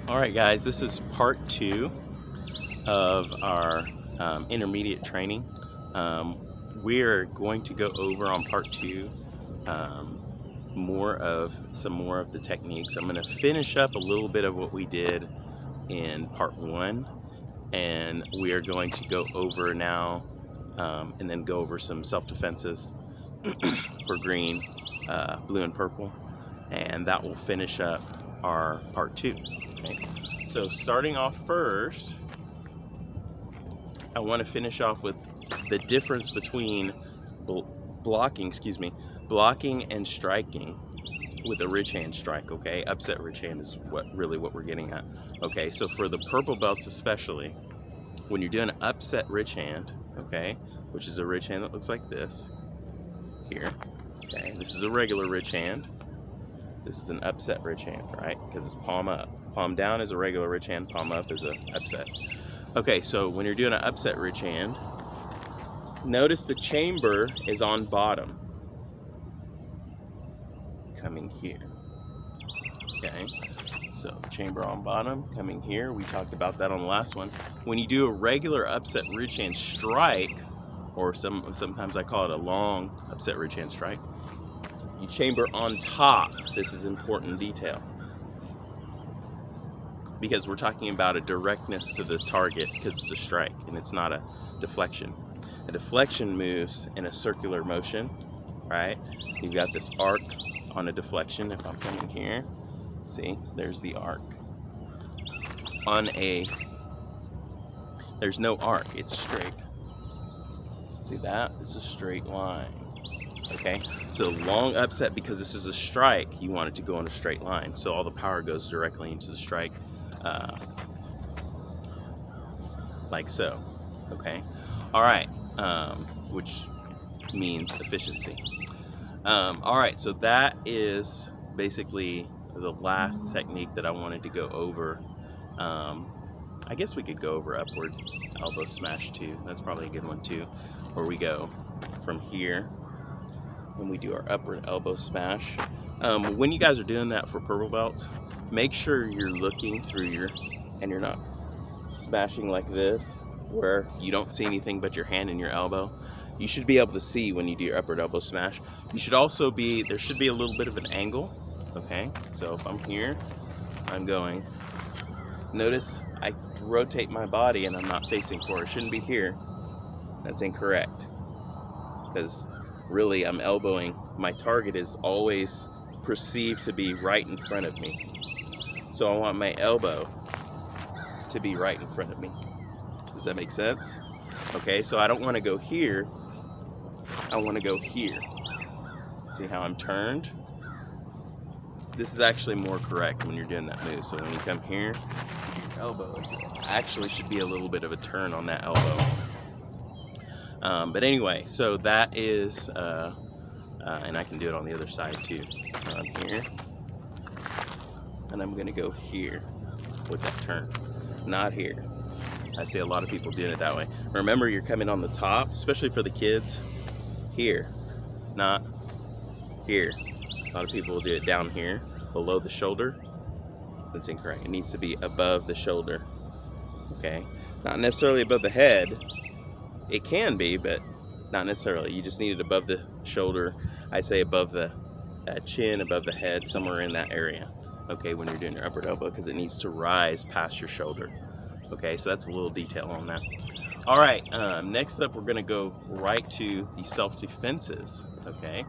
Alright guys, this is part 2 of our intermediate training. We're going to go over on part 2 some more of the techniques. I'm going to finish up a little bit of what we did in part 1, and we are going to go over now and then go over some self-defenses for green, blue, and purple, and that will finish up our part 2. Okay, so starting off first, I want to finish off with the difference between blocking and striking with a ridge hand strike. Okay, upset ridge hand is what we're getting at. Okay, so for the purple belts especially, when you're doing an upset ridge hand, okay, which is a ridge hand that looks like this here. Okay, this is a regular ridge hand. This is an upset ridge hand, right? Because it's palm up. Palm down is a regular ridge hand, palm up is an upset. Okay, so when you're doing an upset ridge hand, notice the chamber is on bottom, coming here. Okay, so chamber on bottom, coming here. We talked about that on the last one. When you do a regular upset ridge hand strike, or sometimes I call it a long upset ridge hand strike, you chamber on top. This is important detail, because we're talking about a directness to the target, because it's a strike and it's not a deflection. A deflection moves in a circular motion, right? You've got this arc on a deflection. If I'm coming here, see, there's the arc. There's no arc, it's straight. See that? It's a straight line. Okay, so long upset, because this is a strike, you want it to go in a straight line, so all the power goes directly into the strike, like so. Okay, all right, which means efficiency. All right, so that is basically the last technique that I wanted to go over. I guess we could go over upward elbow smash too. That's probably a good one too, where we go from here when we do our upward elbow smash. When you guys are doing that for purple belts, make sure you're looking through and you're not smashing like this, where you don't see anything but your hand and your elbow. You should be able to see when you do your upward elbow smash. You should also there should be a little bit of an angle. Okay, so if I'm here, I'm going, notice I rotate my body and I'm not facing forward. It shouldn't be here. That's incorrect, because really I'm elbowing. My target is always perceived to be right in front of me, so I want my elbow to be right in front of me. Does that make sense? Okay, so I don't want to go here, I want to go here. See how I'm turned? This is actually more correct when you're doing that move. So when you come here, your elbow actually should be a little bit of a turn on that elbow. But anyway, so that is, and I can do it on the other side too. I'm here, and I'm gonna go here with that turn, not here. I see a lot of people doing it that way. Remember, you're coming on the top, especially for the kids, here, not here. A lot of people will do it down here, below the shoulder. That's incorrect. It needs to be above the shoulder, okay? Not necessarily above the head. It can be, but not necessarily. You just need it above the shoulder. I say above the chin, above the head, somewhere in that area, okay, when you're doing your upward elbow, because it needs to rise past your shoulder. Okay, so that's a little detail on that. All right, next up, we're gonna go right to the self-defenses, okay?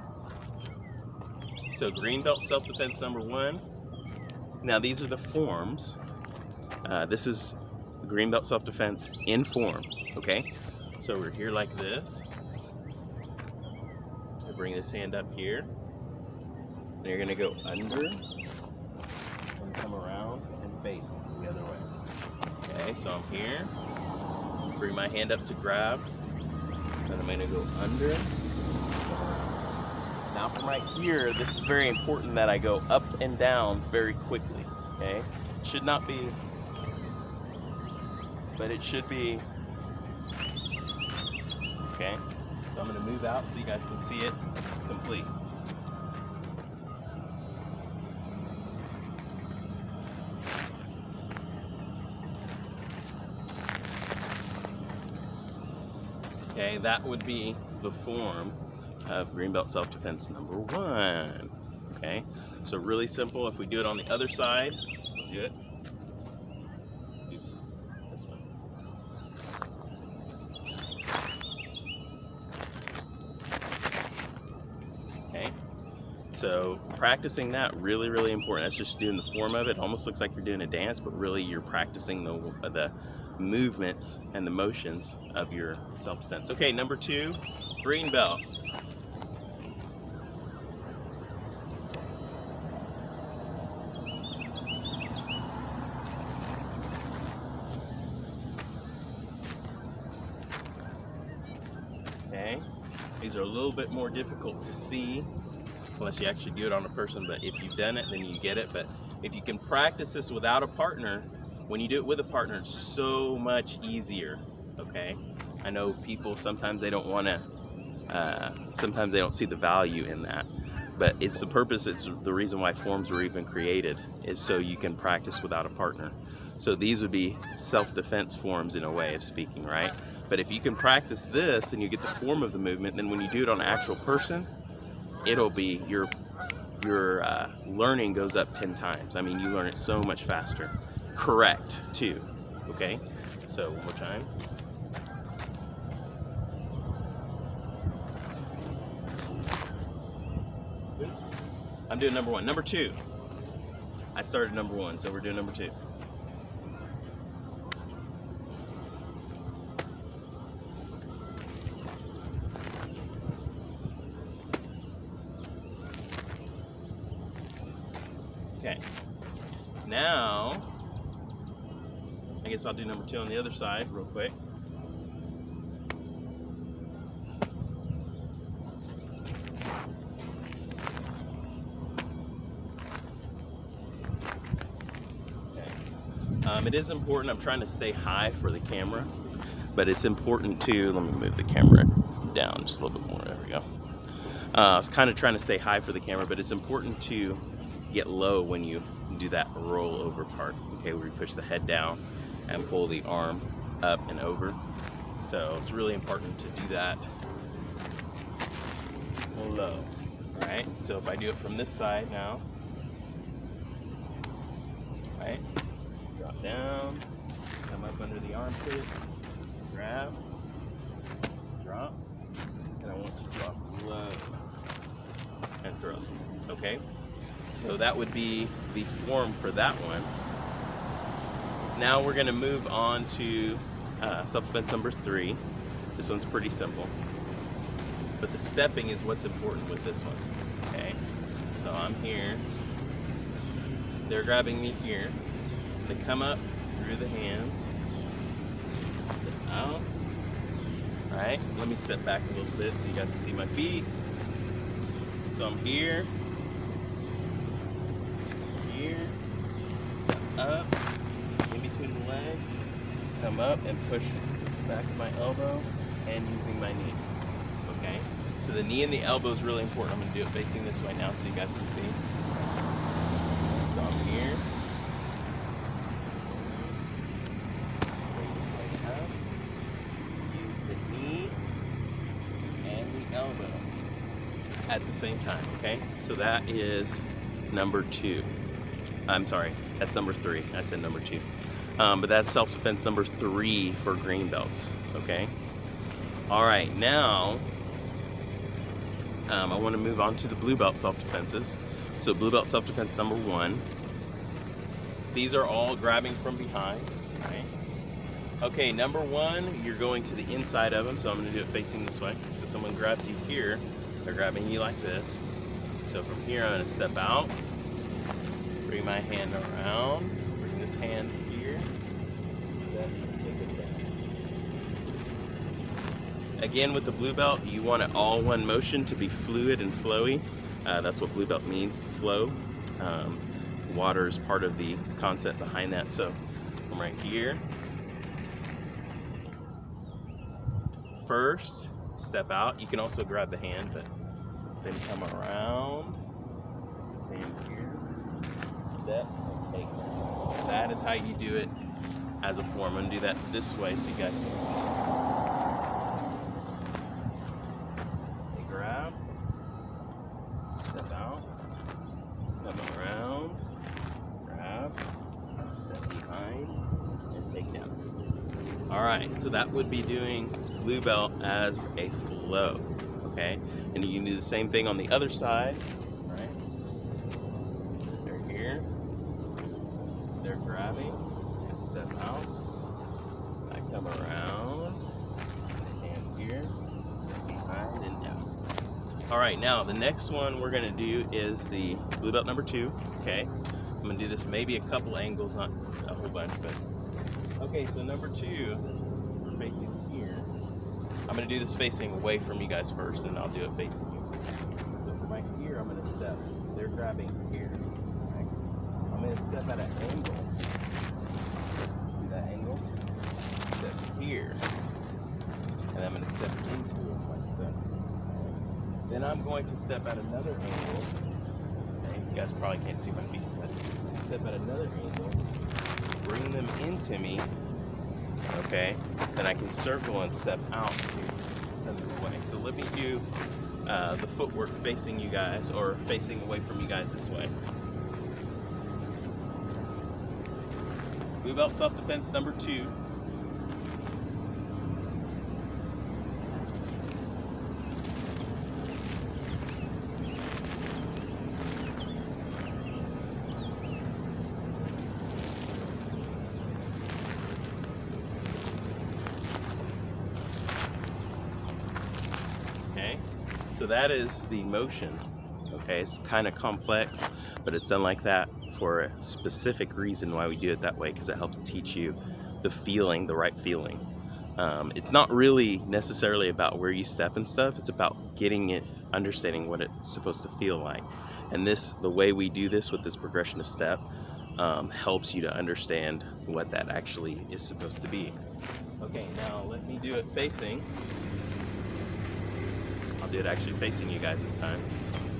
So Greenbelt self-defense number 1. Now these are the forms. This is Greenbelt self-defense in form, okay? So we're here like this. I bring this hand up here. And you're gonna go under and come around and face the other way. Okay, so I'm here. Bring my hand up to grab. Then I'm gonna go under. Now from right here, this is very important that I go up and down very quickly, okay? Should not be, but it should be, okay? So I'm gonna move out so you guys can see it complete. Okay, that would be the form of Greenbelt self-defense number 1. Okay, so really simple. If we do it on the other side, we'll do it. Oops, this one. Okay, so practicing that, really, really important. That's just doing the form of it. It almost looks like you're doing a dance, but really you're practicing the movements and the motions of your self-defense. Okay, number 2, Greenbelt. Okay, these are a little bit more difficult to see unless you actually do it on a person, but if you've done it, then you get it. But if you can practice this without a partner, when you do it with a partner, it's so much easier. Okay, I know people sometimes they don't want to, sometimes they don't see the value in that, but it's the purpose, it's the reason why forms were even created, is so you can practice without a partner. So these would be self-defense forms in a way of speaking, right? But if you can practice this, then you get the form of the movement. Then when you do it on an actual person, it'll be your learning goes up 10 times. I mean, you learn it so much faster. Correct, too. Okay? So, one more time. Oops. I'm doing number 1. Number 2. I started number 1, so we're doing number 2. Okay. Now, I guess I'll do number 2 on the other side real quick. Okay. It is important, I'm trying to stay high for the camera, but it's important to, let me move the camera down just a little bit more, there we go. I was kind of trying to stay high for the camera, but it's important to get low when you do that roll over part, okay, where you push the head down and pull the arm up and over. So it's really important to do that low. Alright, so if I do it from this side now, right, drop down, come up under the armpit, grab, drop, and I want to drop low and throw. Okay, so that would be the form for that one. Now we're going to move on to self-defense number 3. This one's pretty simple, but the stepping is what's important with this one. Okay, so I'm here, they're grabbing me here, they come up through the hands, step out. Alright, let me step back a little bit so you guys can see my feet. So I'm here, step up, in between the legs, come up and push back my elbow and using my knee. Okay, so the knee and the elbow is really important. I'm going to do it facing this way now so you guys can see. So I'm here, bring this leg up, use the knee and the elbow at the same time. Okay, so that is number 2. I'm sorry, that's number 3. I said number 2. But that's self-defense number 3 for green belts. Okay. All right, now I want to move on to the blue belt self-defenses. So blue belt self-defense number 1. These are all grabbing from behind. Right. Okay, number 1, you're going to the inside of them. So I'm going to do it facing this way. So someone grabs you here, they're grabbing you like this. So from here, I'm going to step out. Bring my hand around, bring this hand here, step and take it down. Again, with the blue belt, you want it all one motion to be fluid and flowy. That's what blue belt means, to flow. Water is part of the concept behind that. So I'm right here. First, step out. You can also grab the hand, but then come around, stand here. Step and take that. That is how you do it as a form. I'm going to do that this way so you guys can see. right, so that would be doing blue belt as a flow, okay? And you can do the same thing on the other side, right? They're here, they're grabbing, step out, I come around, stand here, step behind and down. All right, now the next one we're gonna do is the blue belt number 2, okay? I'm gonna do this maybe a couple angles, not a whole bunch, but okay, so number 2, we're facing here. I'm gonna do this facing away from you guys first, and I'll do it facing you. So from right here, I'm gonna step. They're grabbing here. Right? I'm gonna step at an angle. See that angle? Step here, and I'm gonna step into it like so. Right? Then I'm going to step at another angle. Okay? You guys probably can't see my feet, but step at another angle. Bring them into me, okay? Then I can circle and step out to send them away. So let me do the footwork facing you guys, or facing away from you guys this way. Blue belt self-defense number 2. So that is the motion, okay? It's kind of complex, but it's done like that for a specific reason why we do it that way, because it helps teach you the feeling, the right feeling. It's not really necessarily about where you step and stuff, it's about getting it, understanding what it's supposed to feel like. And the way we do this with this progression of step helps you to understand what that actually is supposed to be. Okay, now let me do it facing. I'll do it actually facing you guys this time.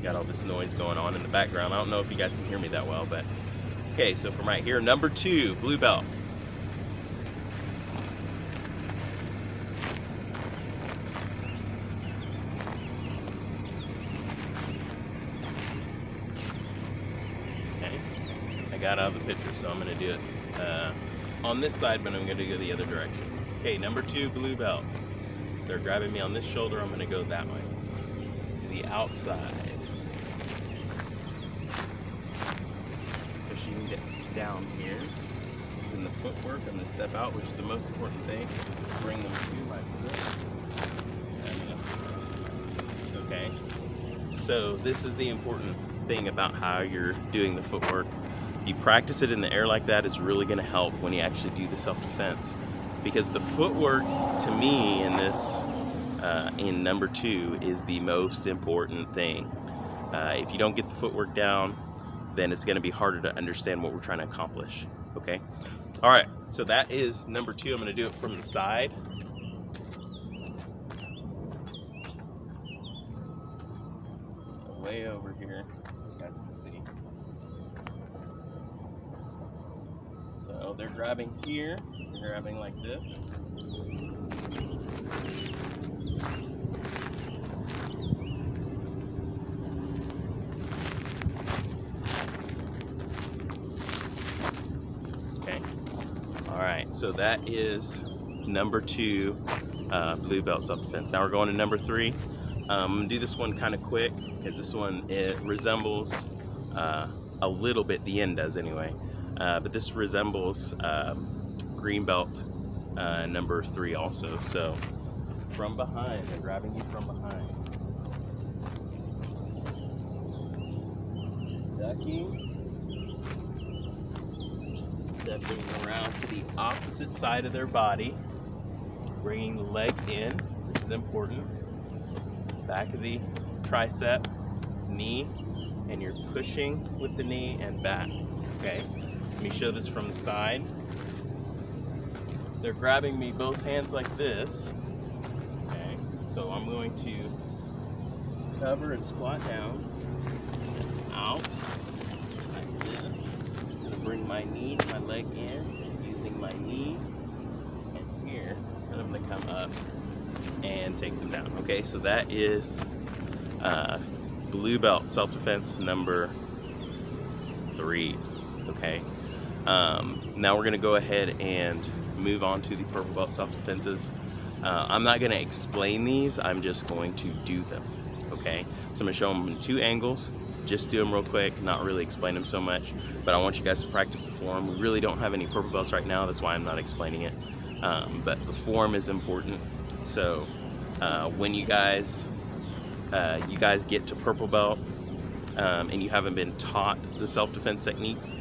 Got all this noise going on in the background. I don't know if you guys can hear me that well, but okay, so from right here, number 2, blue belt. Okay, I got out of the picture, so I'm gonna do it on this side, but I'm gonna go the other direction. Okay, number 2, blue belt. So they're grabbing me on this shoulder, I'm gonna go that way. The outside, pushing down here. In the footwork, I'm going to step out, which is the most important thing. Bring them to my foot. Okay. So this is the important thing about how you're doing the footwork. You practice it in the air like that is really going to help when you actually do the self-defense, because the footwork, to me, in this. In number 2 is the most important thing. If you don't get the footwork down, then it's going to be harder to understand what we're trying to accomplish. Okay? All right, so that is number 2. I'm going to do it from the side. Way over here, you guys can see. So they're grabbing here, they're grabbing like this. Alright, so that is number 2 blue belt self-defense. Now we're going to number 3. I'm going to do this one kind of quick, because this one, it resembles a little bit, the end does anyway, but this resembles Greenbelt number 3 also. So from behind, they're grabbing you from behind. Ducking. Stepping around to the opposite side of their body, bringing the leg in. This is important. Back of the tricep, knee, and you're pushing with the knee and back. Okay, let me show this from the side. They're grabbing me both hands like this. Okay, so I'm going to cover and squat down, step out like this. Bring my knee, my leg in, using my knee, and here, and I'm going to come up and take them down. Okay, so that is blue belt self-defense number 3. Okay, now we're going to go ahead and move on to the purple belt self-defenses. I'm not going to explain these, I'm just going to do them, okay? So I'm going to show them in 2 angles, just do them real quick, not really explain them so much, but I want you guys to practice the form. We really don't have any purple belts right now, that's why I'm not explaining it, but the form is important. So when you guys get to purple belt and you haven't been taught the self-defense techniques,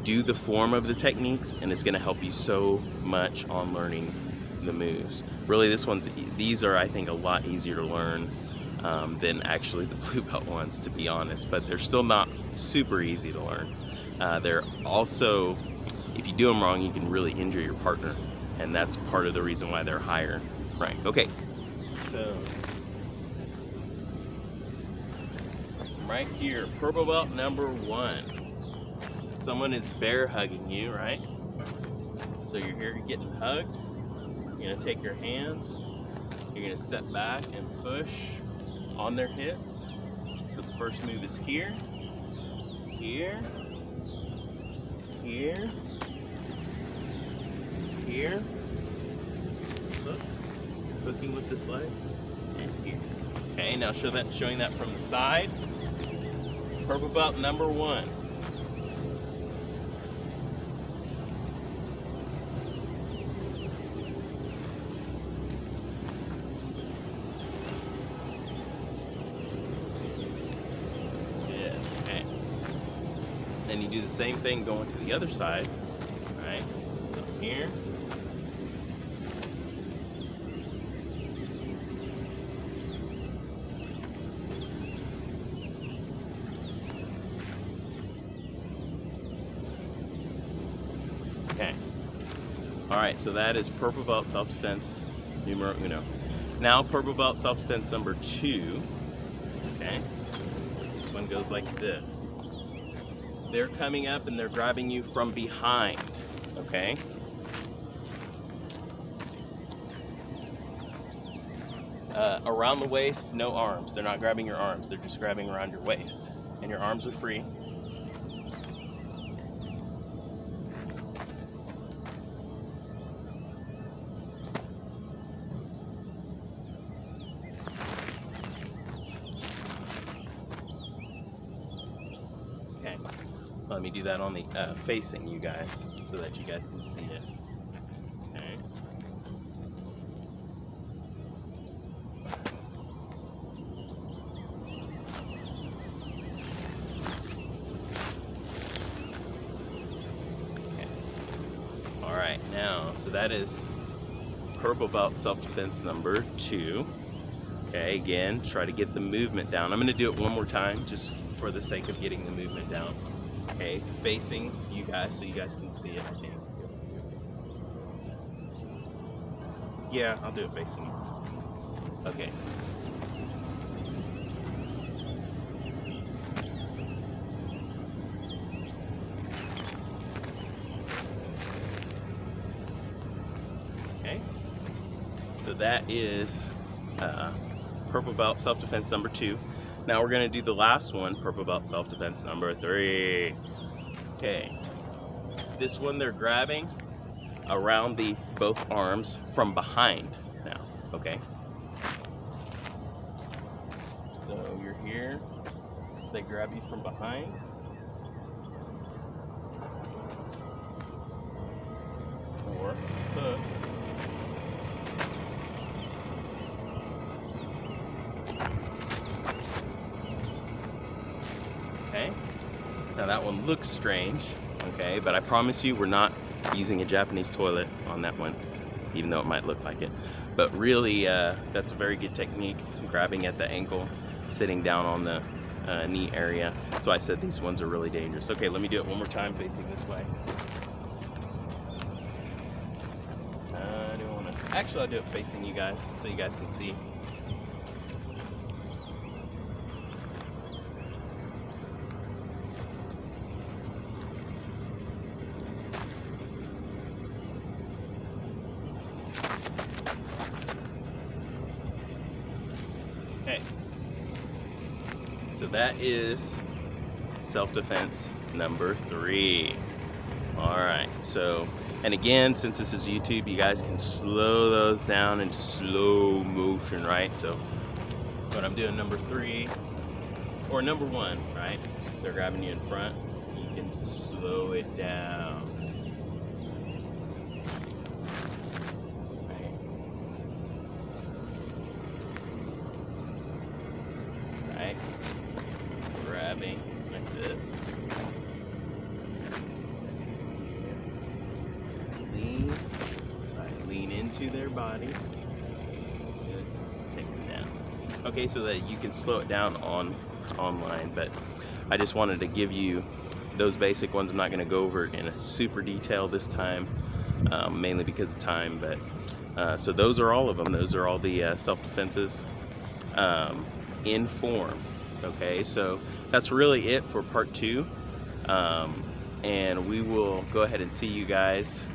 do the form of the techniques, and it's going to help you so much on learning the moves. Really, these are, I think, a lot easier to learn than actually the blue belt ones, to be honest, but they're still not super easy to learn. They're also, if you do them wrong, you can really injure your partner, and that's part of the reason why they're higher rank. Okay, so right here, purple belt number 1. Someone is bear hugging you, right? So you're here getting hugged. You're gonna take your hands, you're gonna step back and push on their hips. So the first move is here, here, here, here, hook, hooking with this leg, and here. Okay, now showing that from the side. Purple belt number 1. And you do the same thing going to the other side, right? So here, okay. All right, so that is purple belt self-defense numero 1. Now purple belt self-defense number 2, okay? This one goes like this. They're coming up and they're grabbing you from behind, okay? Around the waist, no arms. They're not grabbing your arms, they're just grabbing around your waist. And your arms are free. Okay. Let me do that on the facing you guys so that you guys can see it. Okay. Okay. All right, now, so that is purple belt self-defense number 2. Okay, again, try to get the movement down. I'm going to do it one more time just for the sake of getting the movement down. Okay, facing you guys so you guys can see it, I think. Yeah, I'll do it facing you. Okay. Okay. So that is purple belt self-defense number 2. Now we're going to do the last one, purple belt self-defense number 3. Okay, this one they're grabbing around both arms from behind now, okay? So you're here, they grab you from behind. Or hook. Okay, now that one looks strange, okay, but I promise you we're not using a Japanese toilet on that one, even though it might look like it. But really, that's a very good technique, grabbing at the ankle, sitting down on the knee area. So I said these ones are really dangerous. Okay, let me do it one more time facing this way. Actually, I'll do it facing you guys so you guys can see. Okay, so that is self-defense number 3. All right, so And again, since this is YouTube, you guys can slow those down into slow motion, right? So when I'm doing number 3 or number 1, right? They're grabbing you in front. You can slow it down. Right? Grabbing like this. Lean into their body. Good. Take it down. Okay, so that you can slow it down online, but I just wanted to give you those basic ones. I'm not going to go over it in a super detail this time, mainly because of time, but so those are all of them. Those are all the self-defenses in form. Okay, so that's really it for part 2, and we will go ahead and see you guys.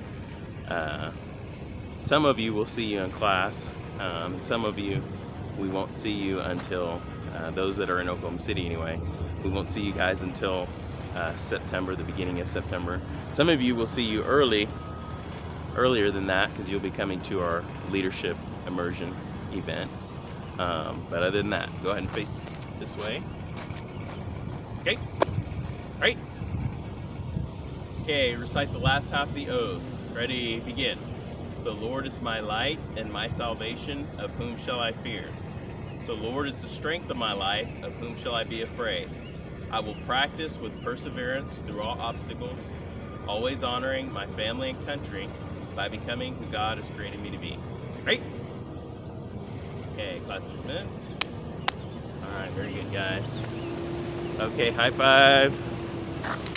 Some of you will see you in class, and some of you we won't see you until those that are in Oklahoma City anyway. We won't see you guys until September, the beginning of September. Some of you will see you earlier than that, because you'll be coming to our leadership immersion event. But other than that, go ahead and face this way. Okay, right? Okay, recite the last half of the oath. Ready, begin. The Lord is my light and my salvation, of whom shall I fear? The Lord is the strength of my life, of whom shall I be afraid? I will practice with perseverance through all obstacles, always honoring my family and country by becoming who God has created me to be. Right? Okay, class dismissed. All right, very good, guys. Okay, high five.